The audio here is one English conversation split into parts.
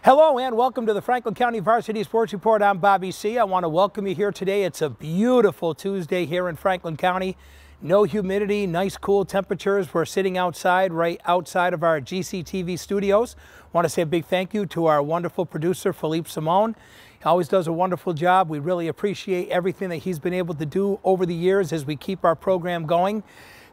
Hello and welcome to the Franklin County Varsity Sports Report. I'm Bobby C. I want to welcome you here today. It's a beautiful Tuesday here in Franklin County. No humidity, nice cool temperatures. We're sitting outside, right outside of our GCTV studios. I want to say a big thank you to our wonderful producer, Philippe Simone. He always does a wonderful job. We really appreciate everything that he's been able to do over the years as we keep our program going.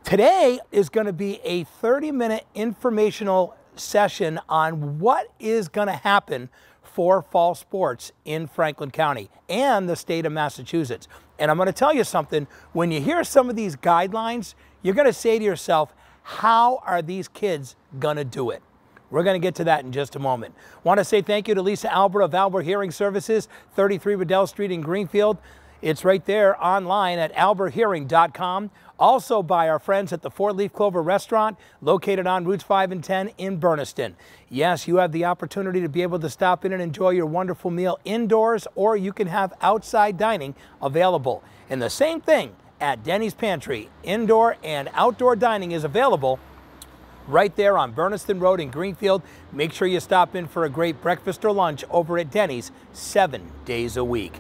Today is going to be a 30-minute informational session on what is going to happen for fall sports in Franklin County and the state of Massachusetts. And I'm going to tell you something, when you hear some of these guidelines, you're going to say to yourself, how are these kids going to do it? We're going to get to that in just a moment. Want to say thank you to Lisa Albert of Albert Hearing Services, 33 Riddell Street in Greenfield. It's right there online at alberthearing.com. Also by our friends at the Four Leaf Clover Restaurant, located on Routes 5 and 10 in Berniston. Yes, you have the opportunity to be able to stop in and enjoy your wonderful meal indoors, or you can have outside dining available. And the same thing at Denny's Pantry. Indoor and outdoor dining is available right there on Berniston Road in Greenfield. Make sure you stop in for a great breakfast or lunch over at Denny's 7 days a week.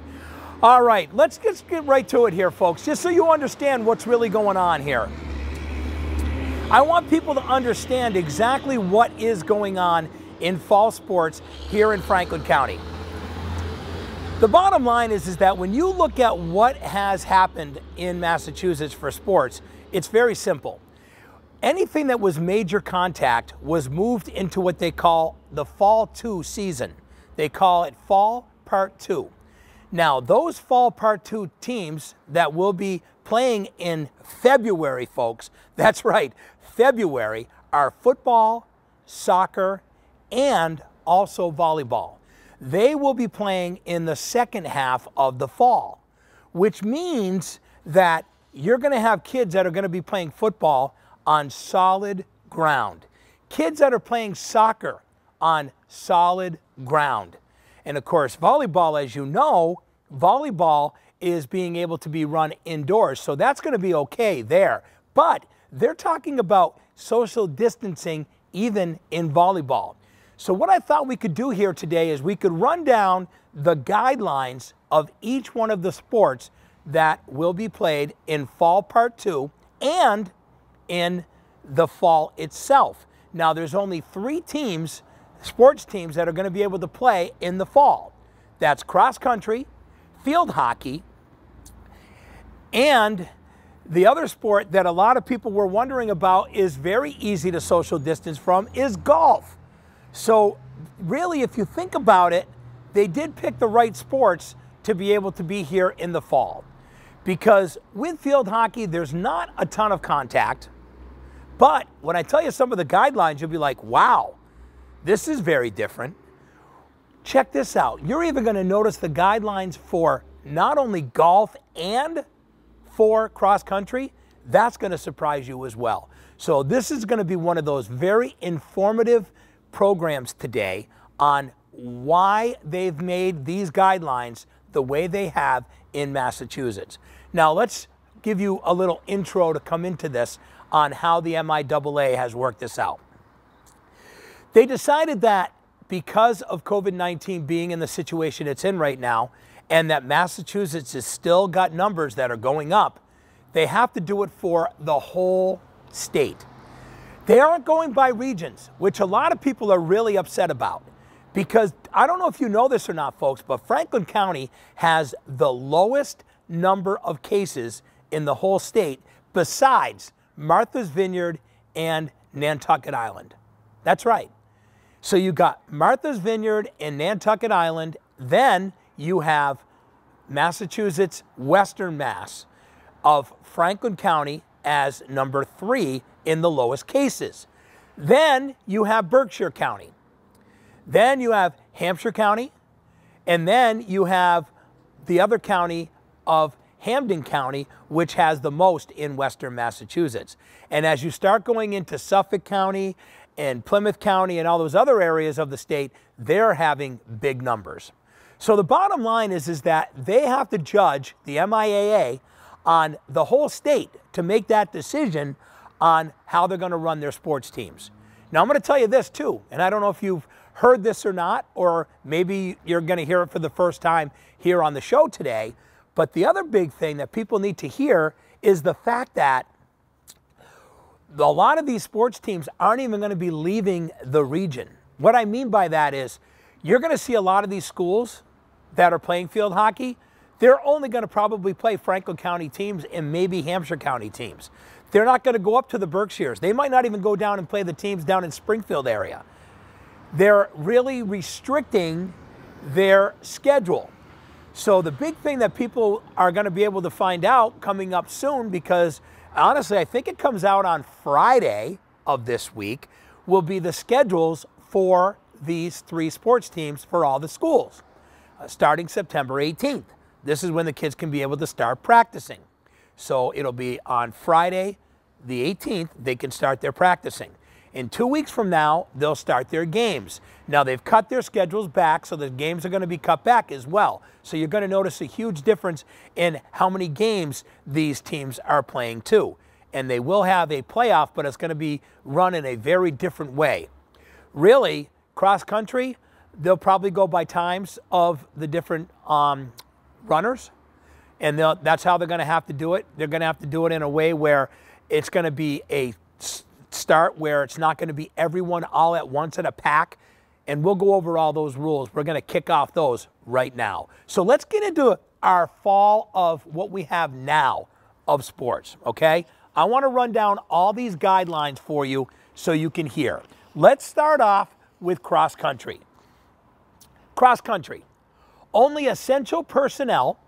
All right, let's just get right to it here, folks, just so you understand what's really going on here. I want people to understand exactly what is going on in fall sports here in Franklin County. The bottom line is that when you look at what has happened in Massachusetts for sports, it's very simple. Anything that was major contact was moved into what they call the Fall 2 season. They call it Fall Part 2. Now, those Fall Part 2 teams that will be playing in February, folks, that's right, February, are football, soccer, and also volleyball. They will be playing in the second half of the fall, which means that you're going to have kids that are going to be playing football on solid ground, kids that are playing soccer on solid ground. And of course, volleyball, as you know, volleyball is being able to be run indoors, so that's going to be okay there. But they're talking about social distancing even in volleyball. So what I thought we could do here today is we could run down the guidelines of each one of the sports that will be played in Fall Part 2 and in the fall itself. Now, there's only 3 teams, sports teams, that are going to be able to play in the fall. That's cross country, field hockey, and the other sport that a lot of people were wondering about is very easy to social distance from is golf. So really, if you think about it, they did pick the right sports to be able to be here in the fall. Because with field hockey, there's not a ton of contact. But when I tell you some of the guidelines, you'll be like, wow, this is very different. Check this out. You're even going to notice the guidelines for not only golf and for cross country. That's going to surprise you as well. So this is going to be one of those very informative programs today on why they've made these guidelines the way they have in Massachusetts. Now let's give you a little intro to come into this on how the MIAA has worked this out. They decided that because of COVID-19 being in the situation it's in right now, and that Massachusetts has still got numbers that are going up, they have to do it for the whole state. They aren't going by regions, which a lot of people are really upset about. Because I don't know if you know this or not, folks, but Franklin County has the lowest number of cases in the whole state besides Martha's Vineyard and Nantucket Island. That's right. So you got Martha's Vineyard and Nantucket Island, then you have Massachusetts, Western Mass, of Franklin County as number 3 in the lowest cases. Then you have Berkshire County. Then you have Hampshire County, and then you have the other county of Hampden County, which has the most in Western Massachusetts. And as you start going into Suffolk County and Plymouth County and all those other areas of the state, they're having big numbers. So the bottom line is that they have to judge the MIAA on the whole state to make that decision on how they're going to run their sports teams. Now, I'm going to tell you this too, and I don't know if you've heard this or not, or maybe you're going to hear it for the first time here on the show today. But the other big thing that people need to hear is the fact that a lot of these sports teams aren't even going to be leaving the region. What I mean by that is you're going to see a lot of these schools that are playing field hockey, they're only going to probably play Franklin County teams and maybe Hampshire County teams. They're not going to go up to the Berkshires. They might not even go down and play the teams down in Springfield area. They're really restricting their schedule. So the big thing that people are going to be able to find out coming up soon, because honestly, I think it comes out on Friday of this week, will be the schedules for these 3 sports teams for all the schools, starting September 18th. This is when the kids can be able to start practicing. So it'll be on Friday, the 18th, they can start their practicing. In 2 weeks from now, they'll start their games. Now, they've cut their schedules back, so the games are going to be cut back as well. So you're going to notice a huge difference in how many games these teams are playing too. And they will have a playoff, but it's going to be run in a very different way. Really, cross country, they'll probably go by times of the different runners, and that's how they're going to have to do it. They're going to have to do it in a way where it's going to be a start where it's not going to be everyone all at once in a pack, and we'll go over all those rules. We're going to kick off those right now. So let's get into our fall of what we have now of sports, okay? I want to run down all these guidelines for you so you can hear. Let's start off with cross country. Cross country. Only essential personnel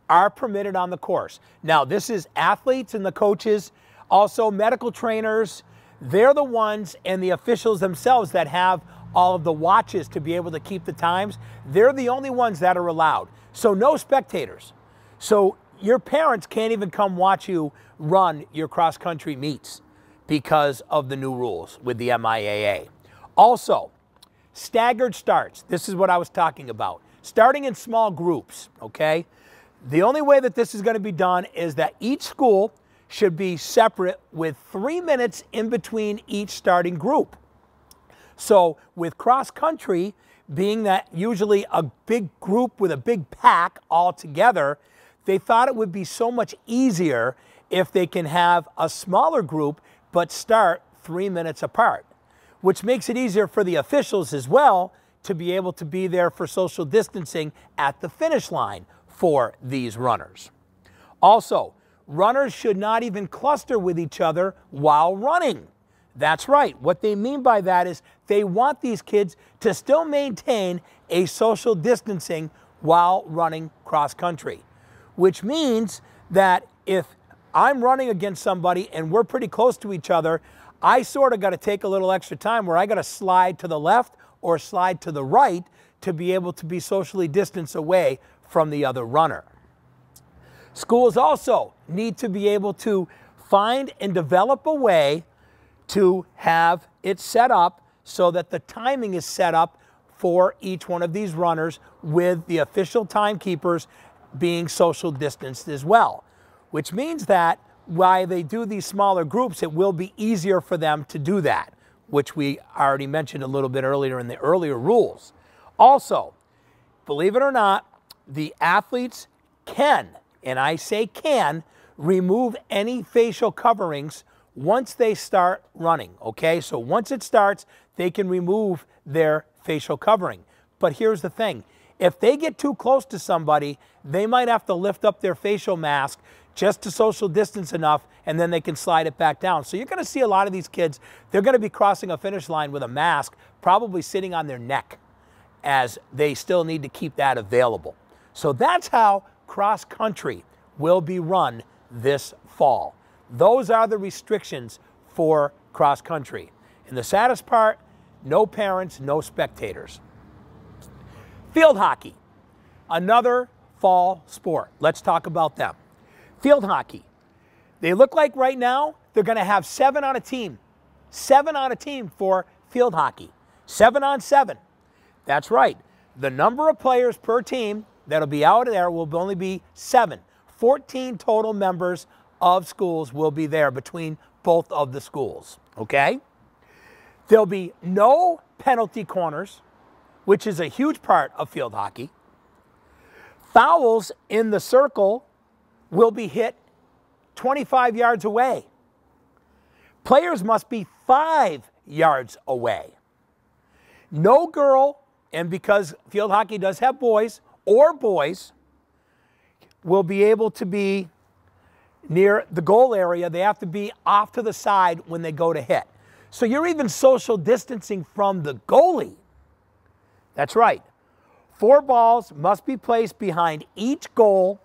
are permitted on the course. Now, this is athletes and the coaches, also medical trainers. They're the ones and the officials themselves that have all of the watches to be able to keep the times. They're the only ones that are allowed. So no spectators. So your parents can't even come watch you run your cross-country meets because of the new rules with the MIAA. Also, staggered starts. This is what I was talking about. Starting in small groups, okay? The only way that this is going to be done is that each school should be separate with 3 minutes in between each starting group. So with cross country, being that usually a big group with a big pack all together, they thought it would be so much easier if they can have a smaller group but start 3 minutes apart, which makes it easier for the officials as well to be able to be there for social distancing at the finish line for these runners. Also, runners should not even cluster with each other while running. That's right. What they mean by that is they want these kids to still maintain a social distancing while running cross country, which means that if I'm running against somebody and we're pretty close to each other, I sort of got to take a little extra time where I got to slide to the left or slide to the right to be able to be socially distanced away from the other runner. Schools also need to be able to find and develop a way to have it set up so that the timing is set up for each one of these runners with the official timekeepers being social distanced as well, which means that while they do these smaller groups, it will be easier for them to do that, which we already mentioned a little bit earlier in the earlier rules. Also, believe it or not, the athletes can, and I say can, remove any facial coverings once they start running, okay? So once it starts, they can remove their facial covering. But here's the thing. If they get too close to somebody, they might have to lift up their facial mask just to social distance enough, and then they can slide it back down. So you're going to see a lot of these kids, they're going to be crossing a finish line with a mask, probably sitting on their neck, as they still need to keep that available. So that's how cross country will be run this fall. Those are the restrictions for cross country. And the saddest part, no parents, no spectators. Field hockey, another fall sport. Let's talk about them. Field hockey. They look like right now they're going to have 7 on a team. 7 on a team for field hockey. 7 on 7. That's right. The number of players per team that'll be out there will only be 7. 14 total members of schools will be there between both of the schools, okay? There'll be no penalty corners, which is a huge part of field hockey. Fouls in the circle will be hit 25 yards away. Players must be 5 yards away. No girl, and because field hockey does have boys, or boys, will be able to be near the goal area. They have to be off to the side when they go to hit. So you're even social distancing from the goalie. That's right. 4 balls must be placed behind each goal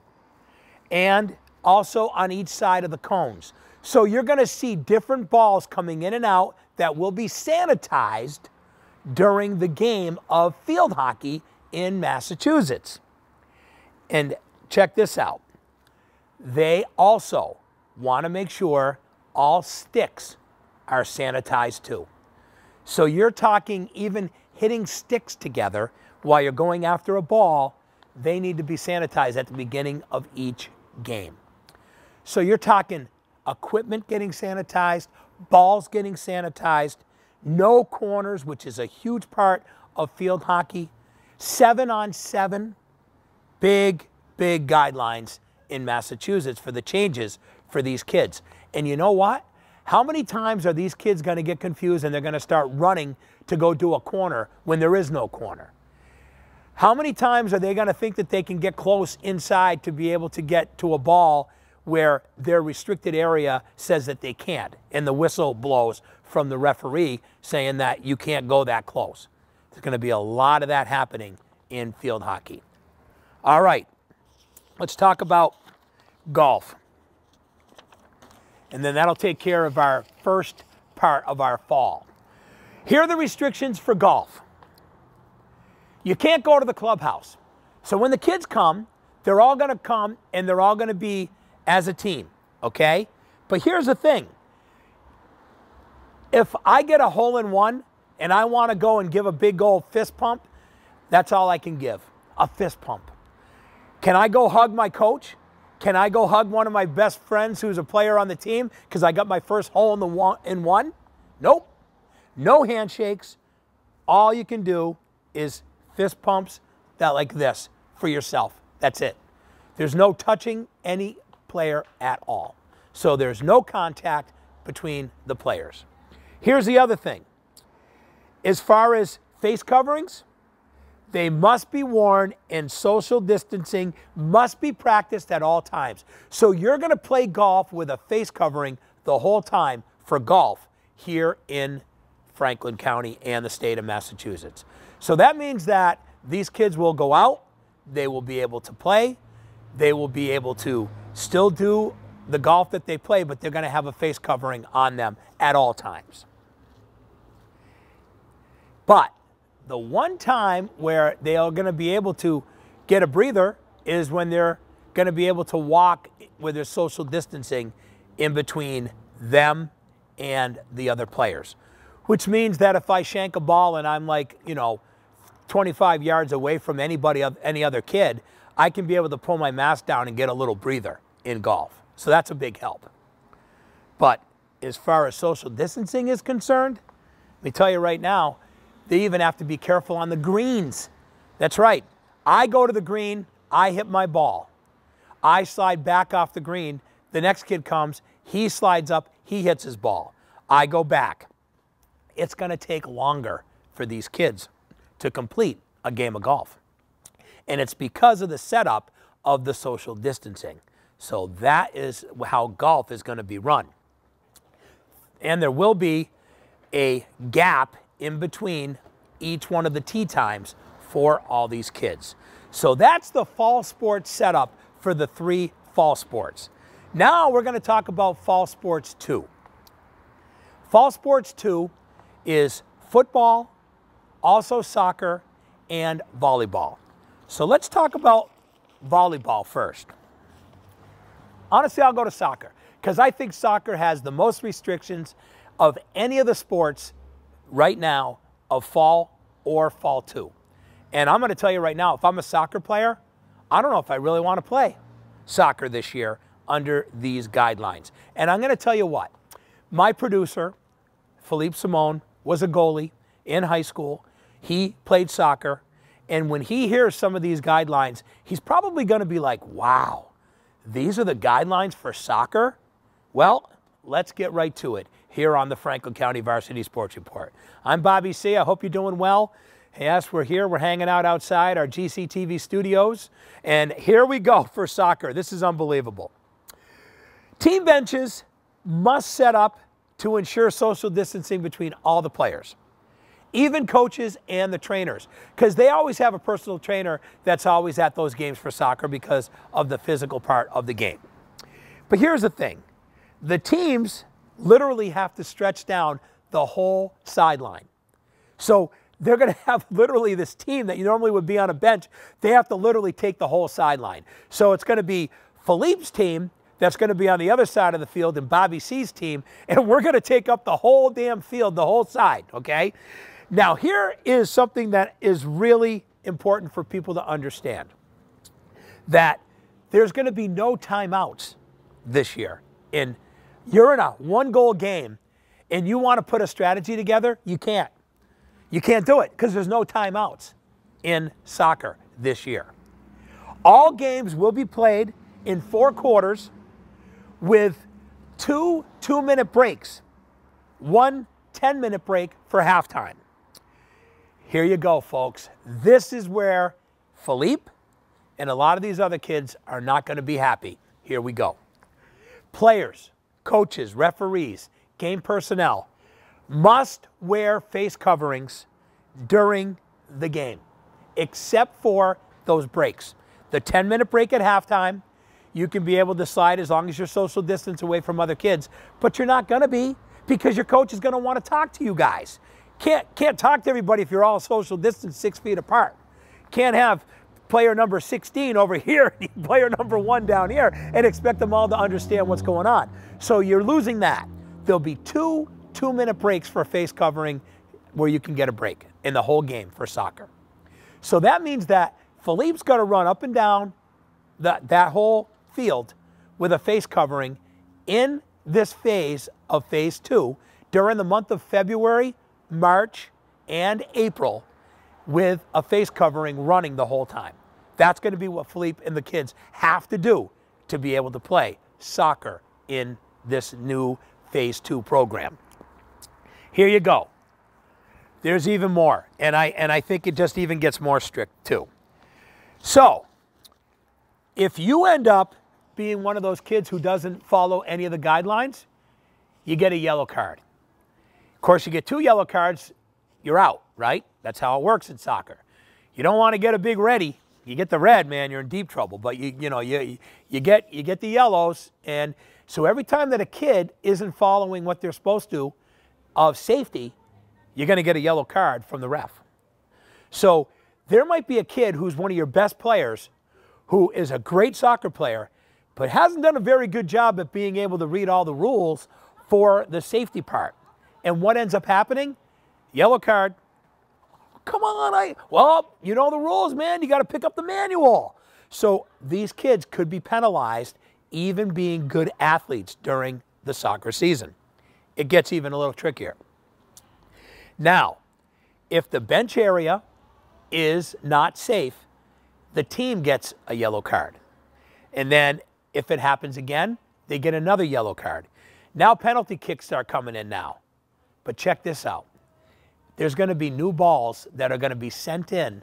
and also on each side of the cones. So you're going to see different balls coming in and out that will be sanitized during the game of field hockey in Massachusetts. And check this out. They also want to make sure all sticks are sanitized too. So you're talking even hitting sticks together while you're going after a ball, they need to be sanitized at the beginning of each game. So you're talking equipment getting sanitized, balls getting sanitized, no corners, which is a huge part of field hockey, 7-on-7, big guidelines in Massachusetts for the changes for these kids. And you know what? How many times are these kids going to get confused and they're going to start running to go do a corner when there is no corner? How many times are they going to think that they can get close inside to be able to get to a ball where their restricted area says that they can't, and the whistle blows from the referee saying that you can't go that close? There's going to be a lot of that happening in field hockey. All right, let's talk about golf. And then that'll take care of our first part of our fall. Here are the restrictions for golf. You can't go to the clubhouse. So when the kids come, they're all going to come and they're all going to be as a team, okay? But here's the thing. If I get a hole-in-one and I want to go and give a big old fist pump, that's all I can give, a fist pump. Can I go hug my coach? Can I go hug one of my best friends who's a player on the team because I got my first hole-in-one? Nope. No handshakes. All you can do is fist pumps that like this for yourself. That's it. There's no touching any player at all. So there's no contact between the players. Here's the other thing. As far as face coverings, they must be worn and social distancing must be practiced at all times. So you're going to play golf with a face covering the whole time for golf here in Franklin County and the state of Massachusetts. So that means that these kids will go out, they will be able to play, they will be able to still do the golf that they play, but they're going to have a face covering on them at all times. But the one time where they are going to be able to get a breather is when they're going to be able to walk with their social distancing in between them and the other players. Which means that if I shank a ball and I'm like, 25 yards away from any other kid, I can be able to pull my mask down and get a little breather in golf. So that's a big help. But as far as social distancing is concerned, let me tell you right now, they even have to be careful on the greens. That's right. I go to the green, I hit my ball. I slide back off the green. The next kid comes, he slides up, he hits his ball. I go back. It's going to take longer for these kids to complete a game of golf. And it's because of the setup of the social distancing. So that is how golf is going to be run. And there will be a gap in between each one of the tee times for all these kids. So that's the fall sports setup for the 3 fall sports. Now we're going to talk about fall sports 2. Fall sports 2 is football, also soccer, and volleyball. So let's talk about volleyball first. Honestly, I'll go to soccer because I think soccer has the most restrictions of any of the sports right now of fall or fall 2. And I'm going to tell you right now, if I'm a soccer player, I don't know if I really want to play soccer this year under these guidelines. And I'm going to tell you what, my producer, Philippe Simone, was a goalie in high school. He played soccer. And when he hears some of these guidelines, he's probably going to be like, wow, these are the guidelines for soccer? Well, let's get right to it here on the Franklin County Varsity Sports Report. I'm Bobby C. I hope you're doing well. Yes, we're here. We're hanging out outside our GCTV studios. And here we go for soccer. This is unbelievable. Team benches must set up to ensure social distancing between all the players, even coaches and the trainers, because they always have a personal trainer that's always at those games for soccer because of the physical part of the game. But here's the thing. The teams literally have to stretch down the whole sideline. So they're going to have literally this team that you normally would be on a bench. They have to literally take the whole sideline. So it's going to be Philippe's team that's going to be on the other side of the field and Bobby C's team, and we're going to take up the whole damn field, the whole side, okay? Now, here is something that is really important for people to understand, that there's going to be no timeouts this year. And you're in a one-goal game, and you want to put a strategy together, you can't. You can't do it because there's no timeouts in soccer this year. All games will be played in 4 quarters with 2 2-minute breaks, 1 10-minute break for halftime. Here you go, folks. This is where Philippe and a lot of these other kids are not going to be happy. Here we go. Players, coaches, referees, game personnel must wear face coverings during the game, except for those breaks. The 10-minute break at halftime, you can be able to slide as long as you're social distance away from other kids, but you're not going to be because your coach is going to want to talk to you guys. Can't talk to everybody if you're all social distance 6 feet apart. Can't have player number 16 over here and player number 1 down here and expect them all to understand what's going on. So you're losing that. There'll be 2 2-minute breaks for face covering where you can get a break in the whole game for soccer. So that means that Philippe's got to run up and down that whole field with a face covering in this phase of phase 2 during the month of February, March, and April with a face covering running the whole time. That's going to be what Philippe and the kids have to do to be able to play soccer in this new phase 2 program. Here you go. There's even more, and I think it just even gets more strict too. So, if you end up being one of those kids who doesn't follow any of the guidelines, you get a yellow card. Of course, you get 2 yellow cards, you're out, right? That's how it works in soccer. You don't want to get a big ready. You get the red, man, you're in deep trouble. But you get the yellows, and so every time that a kid isn't following what they're supposed to of safety, you're going to get a yellow card from the ref. So there might be a kid who's one of your best players who is a great soccer player, but hasn't done a very good job at being able to read all the rules for the safety part. And what ends up happening? Yellow card. Come on, well, you know the rules, man. You got to pick up the manual. So these kids could be penalized even being good athletes during the soccer season. It gets even a little trickier. Now, if the bench area is not safe, the team gets a yellow card. And then if it happens again, they get another yellow card. Now penalty kicks start coming in now. But check this out. There's going to be new balls that are going to be sent in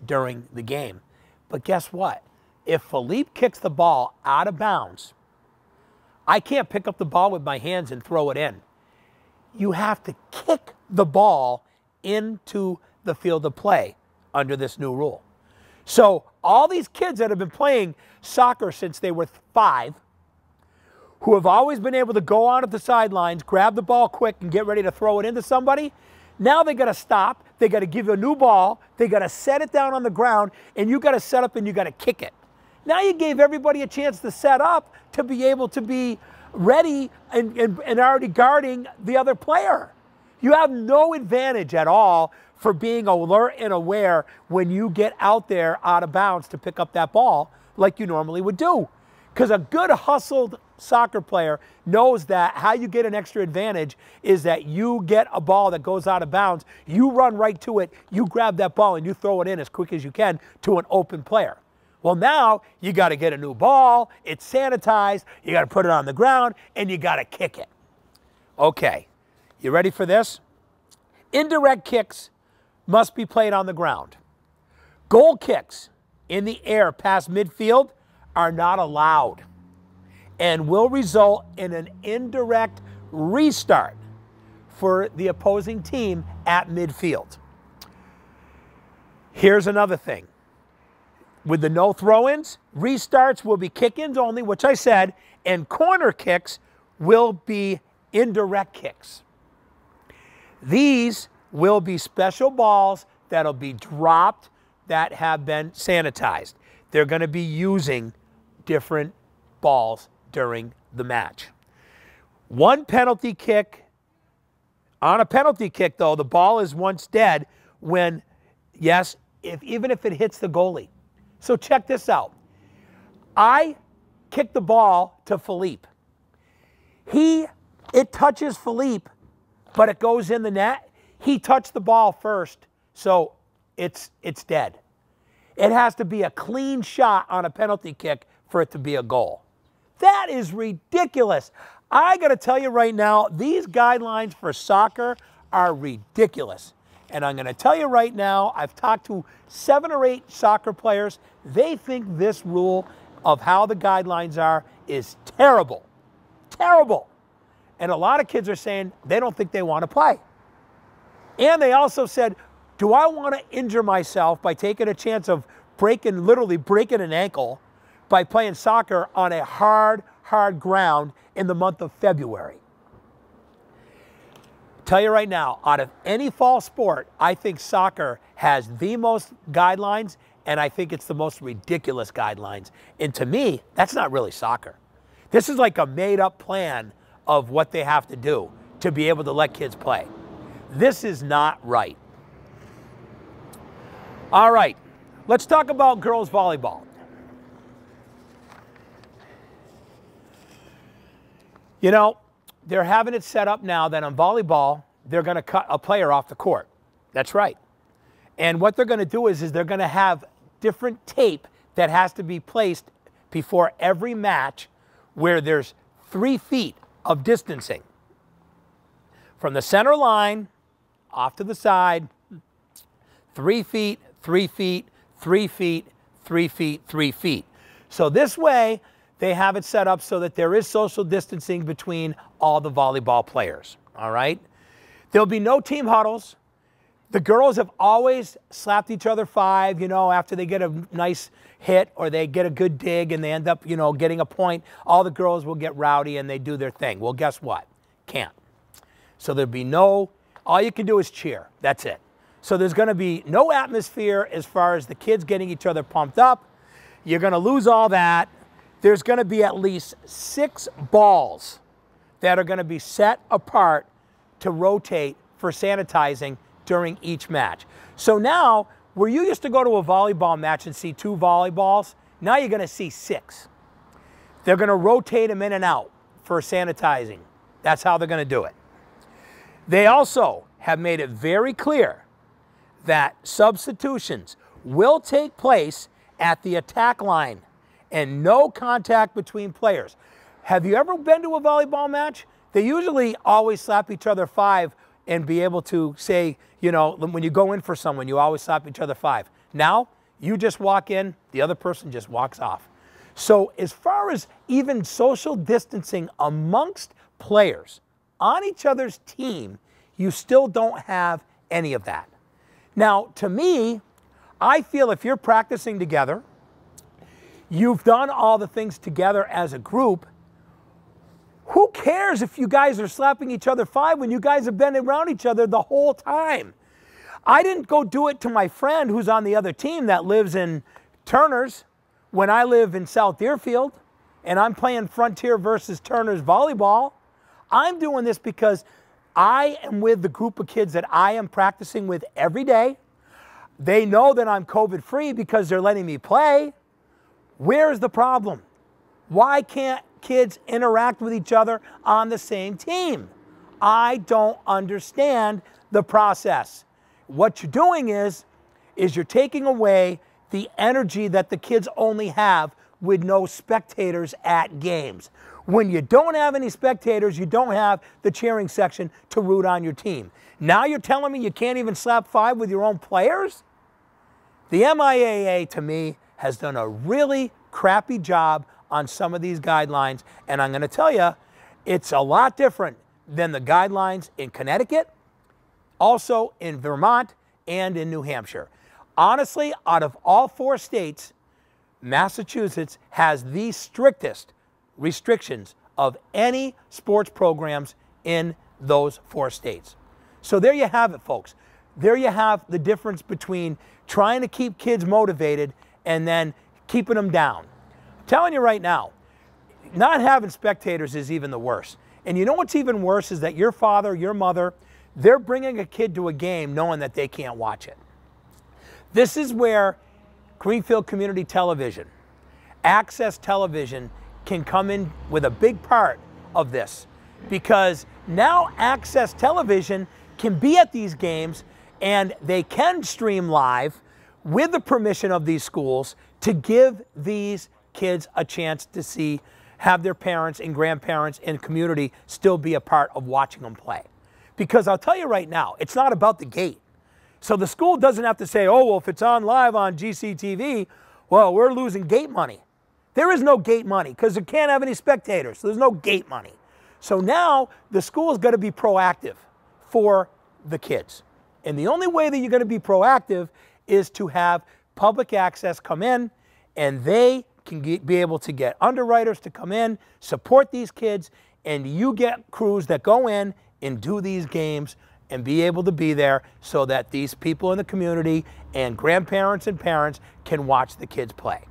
during the game. But guess what? If Philippe kicks the ball out of bounds, I can't pick up the ball with my hands and throw it in. You have to kick the ball into the field of play under this new rule. So all these kids that have been playing soccer since they were 5, who have always been able to go on at the sidelines, grab the ball quick and get ready to throw it into somebody, now they got to stop, they got to give you a new ball, they got to set it down on the ground, and you got to set up and you got to kick it. Now you gave everybody a chance to set up to be able to be ready and already guarding the other player. You have no advantage at all for being alert and aware when you get out there out of bounds to pick up that ball like you normally would do. Because a good hustled soccer player knows that how you get an extra advantage is that you get a ball that goes out of bounds, you run right to it, you grab that ball and you throw it in as quick as you can to an open player. Well, now you got to get a new ball, it's sanitized, you got to put it on the ground, and you got to kick it. Okay, you ready for this? Indirect kicks must be played on the ground. Goal kicks in the air past midfield are not allowed and will result in an indirect restart for the opposing team at midfield. Here's another thing. With the no throw-ins, restarts will be kick-ins only, which I said, and corner kicks will be indirect kicks. These will be special balls that'll be dropped that have been sanitized. They're going to be using different balls during the match. One penalty kick. On a penalty kick, though, the ball is once dead when, yes, even if it hits the goalie. So check this out. I kick the ball to Philippe. It touches Philippe, but it goes in the net. He touched the ball first, so it's dead. It has to be a clean shot on a penalty kick for it to be a goal. That is ridiculous. I got to tell you right now, these guidelines for soccer are ridiculous. And I'm going to tell you right now, I've talked to 7 or 8 soccer players. They think this rule of how the guidelines are is terrible. Terrible. And a lot of kids are saying they don't think they want to play. And they also said, do I want to injure myself by taking a chance of literally breaking an ankle by playing soccer on a hard ground in the month of February? Tell you right now, out of any fall sport, I think soccer has the most guidelines, and I think it's the most ridiculous guidelines. And to me, that's not really soccer. This is like a made-up plan of what they have to do to be able to let kids play. This is not right. All right, let's talk about girls volleyball. You know, they're having it set up now that on volleyball, they're going to cut a player off the court. That's right. And what they're going to do is they're going to have different tape that has to be placed before every match where there's 3 feet of distancing. From the center line, off to the side, 3 feet, 3 feet, 3 feet, 3 feet, 3 feet. So this way, they have it set up so that there is social distancing between all the volleyball players, all right? There'll be no team huddles. The girls have always slapped each other 5, you know, after they get a nice hit or they get a good dig and they end up, you know, getting a point. All the girls will get rowdy and they do their thing. Well, guess what? Can't. So there'll be no, all you can do is cheer. That's it. So there's going to be no atmosphere as far as the kids getting each other pumped up. You're going to lose all that. There's going to be at least 6 balls that are going to be set apart to rotate for sanitizing during each match. So now, where you used to go to a volleyball match and see 2 volleyballs, now you're going to see 6. They're going to rotate them in and out for sanitizing. That's how they're going to do it. They also have made it very clear that substitutions will take place at the attack line and no contact between players. Have you ever been to a volleyball match? They usually always slap each other 5 and be able to say, you know, when you go in for someone, you always slap each other 5. Now, you just walk in, the other person just walks off. So as far as even social distancing amongst players on each other's team, you still don't have any of that. Now, to me, I feel if you're practicing together, you've done all the things together as a group, who cares if you guys are slapping each other 5 when you guys have been around each other the whole time? I didn't go do it to my friend who's on the other team that lives in Turner's when I live in South Deerfield and I'm playing Frontier versus Turner's volleyball. I'm doing this because I am with the group of kids that I am practicing with every day. They know that I'm COVID-free because they're letting me play. Where's the problem? Why can't kids interact with each other on the same team. I don't understand the process. What you're doing is you're taking away the energy that the kids only have with no spectators at games. When you don't have any spectators, you don't have the cheering section to root on your team. Now you're telling me you can't even slap five with your own players? The MIAA, to me, has done a really crappy job on some of these guidelines, and I'm going to tell you, it's a lot different than the guidelines in Connecticut, also in Vermont, and in New Hampshire. Honestly, out of all 4 states, Massachusetts has the strictest restrictions of any sports programs in those 4 states. So there you have it, folks. There you have the difference between trying to keep kids motivated and then keeping them down. I'm telling you right now, not having spectators is even the worst. And you know what's even worse is that your father, your mother, they're bringing a kid to a game knowing that they can't watch it. This is where Greenfield Community Television, Access Television, can come in with a big part of this, because now Access Television can be at these games and they can stream live with the permission of these schools to give these kids a chance to have their parents and grandparents and community still be a part of watching them play. Because I'll tell you right now, it's not about the gate. So the school doesn't have to say, oh, well, if it's on live on GCTV, well, we're losing gate money. There is no gate money because it can't have any spectators. So there's no gate money. So now the school's got to be proactive for the kids. And the only way that you're going to be proactive is to have public access come in, and they can be able to get underwriters to come in, support these kids, and you get crews that go in and do these games and be able to be there so that these people in the community and grandparents and parents can watch the kids play.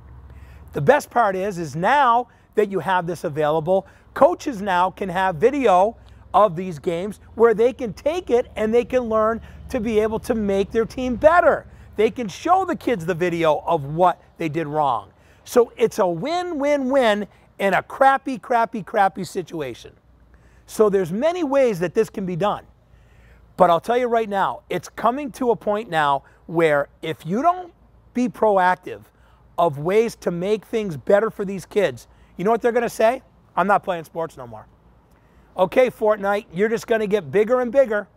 The best part is now that you have this available, coaches now can have video of these games where they can take it and they can learn to be able to make their team better. They can show the kids the video of what they did wrong. So it's a win-win-win in a crappy, crappy, crappy situation. So there's many ways that this can be done. But I'll tell you right now, it's coming to a point now where if you don't be proactive of ways to make things better for these kids, you know what they're going to say? I'm not playing sports no more. Okay, Fortnite, you're just going to get bigger and bigger.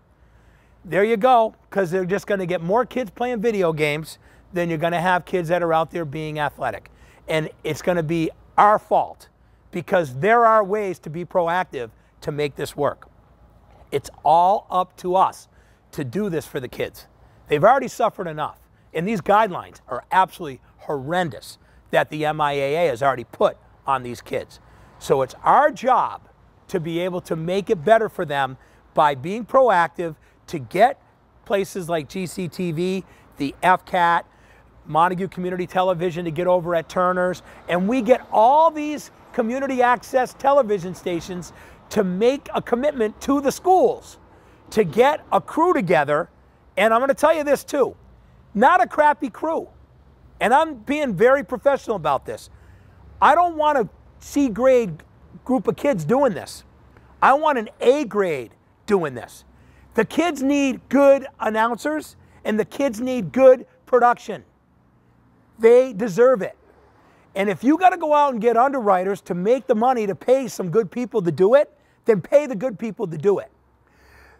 There you go, because they're just going to get more kids playing video games than you're going to have kids that are out there being athletic. And it's going to be our fault because there are ways to be proactive to make this work. It's all up to us to do this for the kids. They've already suffered enough. And these guidelines are absolutely horrendous that the MIAA has already put on these kids. So it's our job to be able to make it better for them by being proactive to get places like GCTV, the FCAT, Montague Community Television to get over at Turner's, and we get all these community access television stations to make a commitment to the schools to get a crew together. And I'm going to tell you this too, not a crappy crew. And I'm being very professional about this. I don't want a C grade group of kids doing this. I want an A grade doing this. The kids need good announcers and the kids need good production. They deserve it. And if you got to go out and get underwriters to make the money to pay some good people to do it, then pay the good people to do it.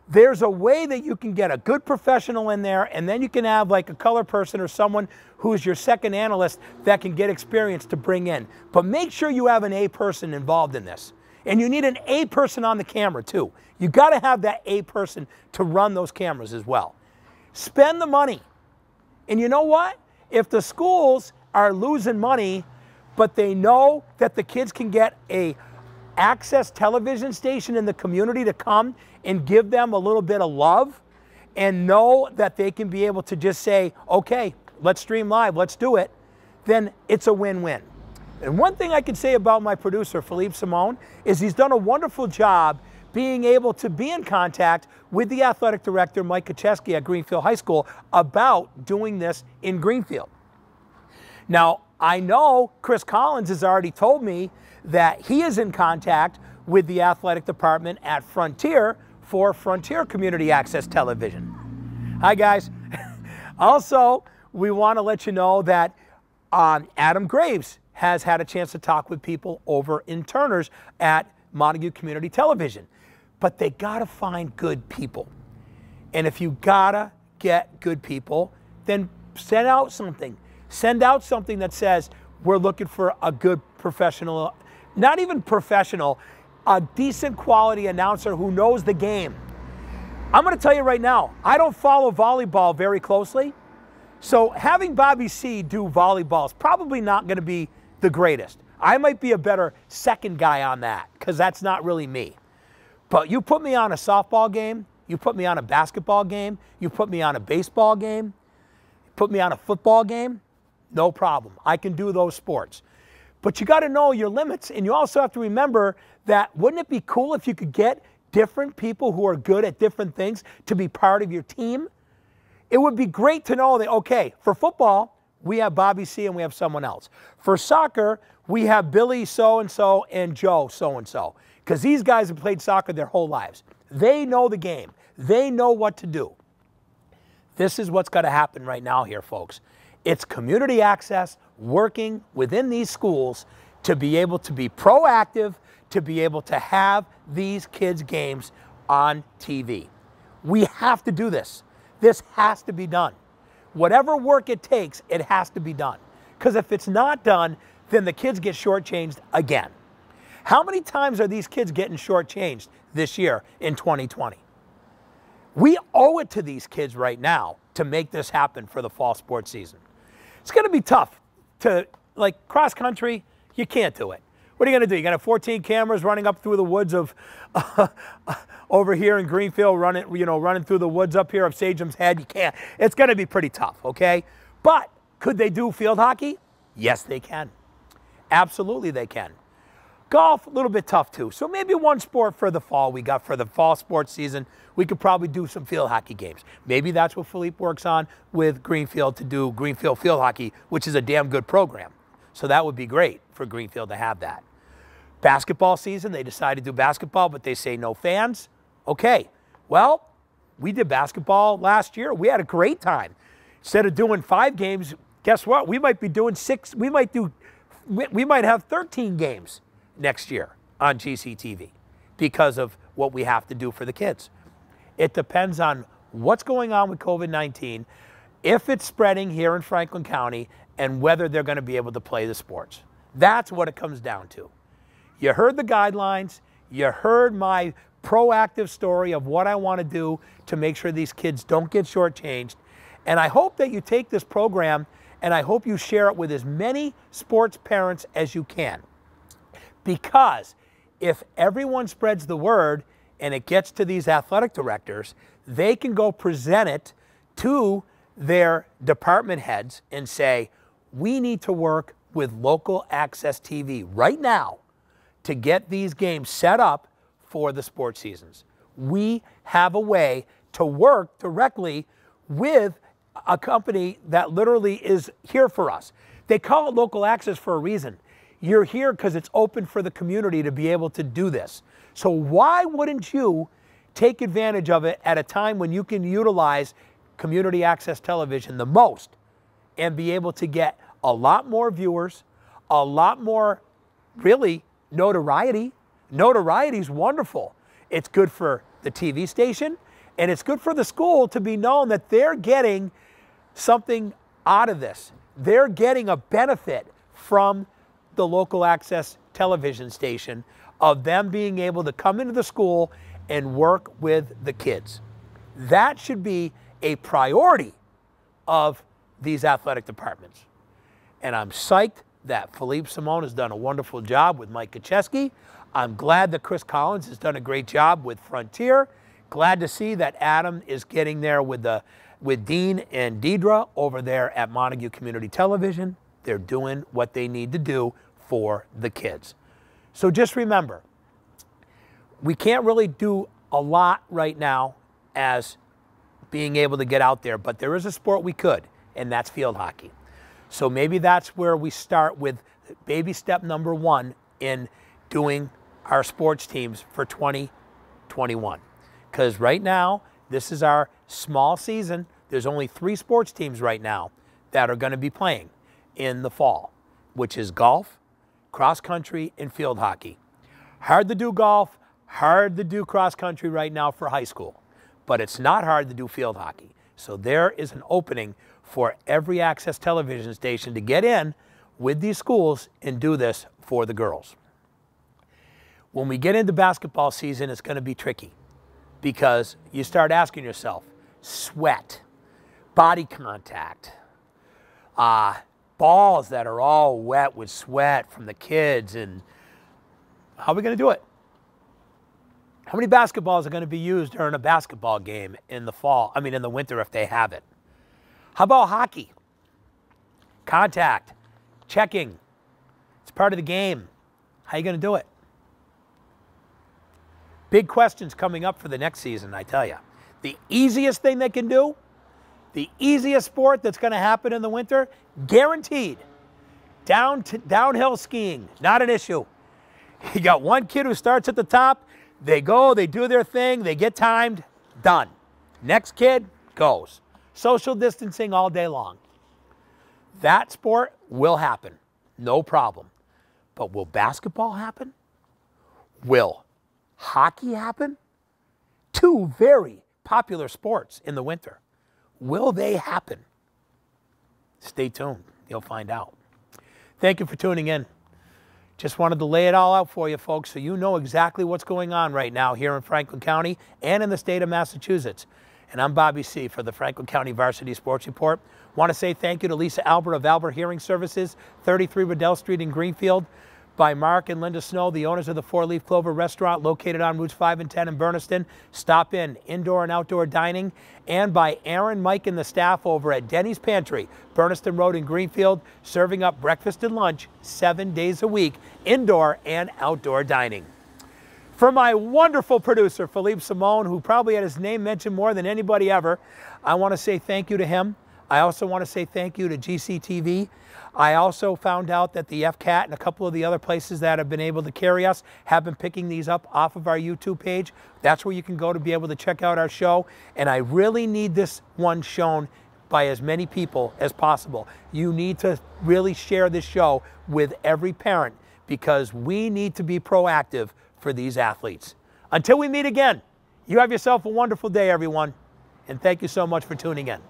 There's a way that you can get a good professional in there, and then you can have like a color person or someone who's your second analyst that can get experience to bring in. But make sure you have an A person involved in this. And you need an A person on the camera too. You got to have that A person to run those cameras as well. Spend the money. And you know what? If the schools are losing money, but they know that the kids can get a access television station in the community to come and give them a little bit of love and know that they can be able to just say, okay, let's stream live, let's do it, then it's a win-win. And one thing I can say about my producer, Philippe Simone, is he's done a wonderful job being able to be in contact with the athletic director, Mike Kacheski at Greenfield High School, about doing this in Greenfield. Now, I know Chris Collins has already told me that he is in contact with the athletic department at Frontier for Frontier Community Access Television. Hi, guys. Also, we want to let you know that Adam Graves has had a chance to talk with people over in Turner's at Montague Community Television. But they got to find good people. And if you got to get good people, then send out something. Send out something that says, we're looking for a good professional, not even professional, a decent quality announcer who knows the game. I'm going to tell you right now, I don't follow volleyball very closely. So having Bobby C do volleyball is probably not going to be the greatest. I might be a better second guy on that because that's not really me. But you put me on a softball game, you put me on a basketball game, you put me on a baseball game, put me on a football game, no problem. I can do those sports. But you got to know your limits, and you also have to remember that wouldn't it be cool if you could get different people who are good at different things to be part of your team? It would be great to know that, okay, for football, we have Bobby C and we have someone else. For soccer, we have Billy so-and-so and Joe so-and-so, because these guys have played soccer their whole lives. They know the game. They know what to do. This is what's got to happen right now here, folks. It's community access working within these schools to be able to be proactive, to be able to have these kids' games on TV. We have to do this. This has to be done. Whatever work it takes, it has to be done. Because if it's not done, then the kids get shortchanged again. How many times are these kids getting shortchanged this year in 2020? We owe it to these kids right now to make this happen for the fall sports season. It's going to be tough to, like cross country, you can't do it. What are you going to do? You're going to have 14 cameras running up through the woods of over here in Greenfield, running through the woods up here of Sagem's Head. You can't. It's going to be pretty tough, okay? But could they do field hockey? Yes, they can. Absolutely they can. Golf, a little bit tough too. So maybe one sport for the fall we got for the fall sports season. We could probably do some field hockey games. Maybe that's what Philippe works on with Greenfield to do Greenfield field hockey, which is a damn good program. So that would be great for Greenfield to have that. Basketball season, they decided to do basketball, but they say no fans. Okay, well, we did basketball last year. We had a great time. Instead of doing 5 games, guess what? We might be doing 6. We might have 13 games next year on GCTV because of what we have to do for the kids. It depends on what's going on with COVID-19, if it's spreading here in Franklin County, and whether they're going to be able to play the sports. That's what it comes down to. You heard the guidelines. You heard my proactive story of what I want to do to make sure these kids don't get shortchanged. And I hope that you take this program and I hope you share it with as many sports parents as you can. Because if everyone spreads the word and it gets to these athletic directors, they can go present it to their department heads and say, we need to work with local access TV right now to get these games set up for the sports seasons. We have a way to work directly with a company that literally is here for us. They call it local access for a reason. You're here because it's open for the community to be able to do this. So why wouldn't you take advantage of it at a time when you can utilize community access television the most and be able to get a lot more viewers, a lot more, really, notoriety. Notoriety is wonderful. It's good for the TV station, and it's good for the school to be known that they're getting something out of this. They're getting a benefit from the local access television station of them being able to come into the school and work with the kids. That should be a priority of these athletic departments. And I'm psyched that Philippe Simone has done a wonderful job with Mike Kacheski. I'm glad that Chris Collins has done a great job with Frontier. Glad to see that Adam is getting there with Dean and Deidre over there at Montague Community Television. They're doing what they need to do for the kids. So just remember, we can't really do a lot right now as being able to get out there, but there is a sport we could, and that's field hockey. So maybe that's where we start with baby step number one in doing our sports teams for 2021. Because right now, this is our small season. There's only 3 sports teams right now that are going to be playing in the fall, which is golf, cross country, and field hockey. Hard to do golf, hard to do cross country right now for high school, but it's not hard to do field hockey. So there is an opening for every Access television station to get in with these schools and do this for the girls. When we get into basketball season, it's going to be tricky because you start asking yourself, sweat, body contact, balls that are all wet with sweat from the kids, and how are we going to do it? How many basketballs are going to be used during a basketball game in the fall? I mean, in the winter if they have it. How about hockey? Contact, checking. It's part of the game. How are you going to do it? Big questions coming up for the next season, I tell you. The easiest thing they can do, the easiest sport that's going to happen in the winter, guaranteed, downhill skiing, not an issue. You got one kid who starts at the top, they go, they do their thing, they get timed, done. Next kid goes. Social distancing all day long. That sport will happen, no problem. But will basketball happen? Will hockey happen? 2 very popular sports in the winter. Will they happen? Stay tuned. You'll find out. Thank you for tuning in. Just wanted to lay it all out for you, folks, so you know exactly what's going on right now here in Franklin County and in the state of Massachusetts. And I'm Bobby C. for the Franklin County Varsity Sports Report. Want to say thank you to Lisa Albert of Albert Hearing Services, 33 Riddell Street in Greenfield, by Mark and Linda Snow, the owners of the 4-Leaf Clover Restaurant located on routes 5 and 10 in Berniston. Stop in, indoor and outdoor dining. And by Aaron, Mike, and the staff over at Denny's Pantry, Berniston Road in Greenfield, serving up breakfast and lunch 7 days a week, indoor and outdoor dining. For my wonderful producer, Philippe Simone, who probably had his name mentioned more than anybody ever, I want to say thank you to him. I also want to say thank you to GCTV. I also found out that the FCAT and a couple of the other places that have been able to carry us have been picking these up off of our YouTube page. That's where you can go to be able to check out our show. And I really need this one shown by as many people as possible. You need to really share this show with every parent because we need to be proactive for these athletes. Until we meet again, you have yourself a wonderful day, everyone. And thank you so much for tuning in.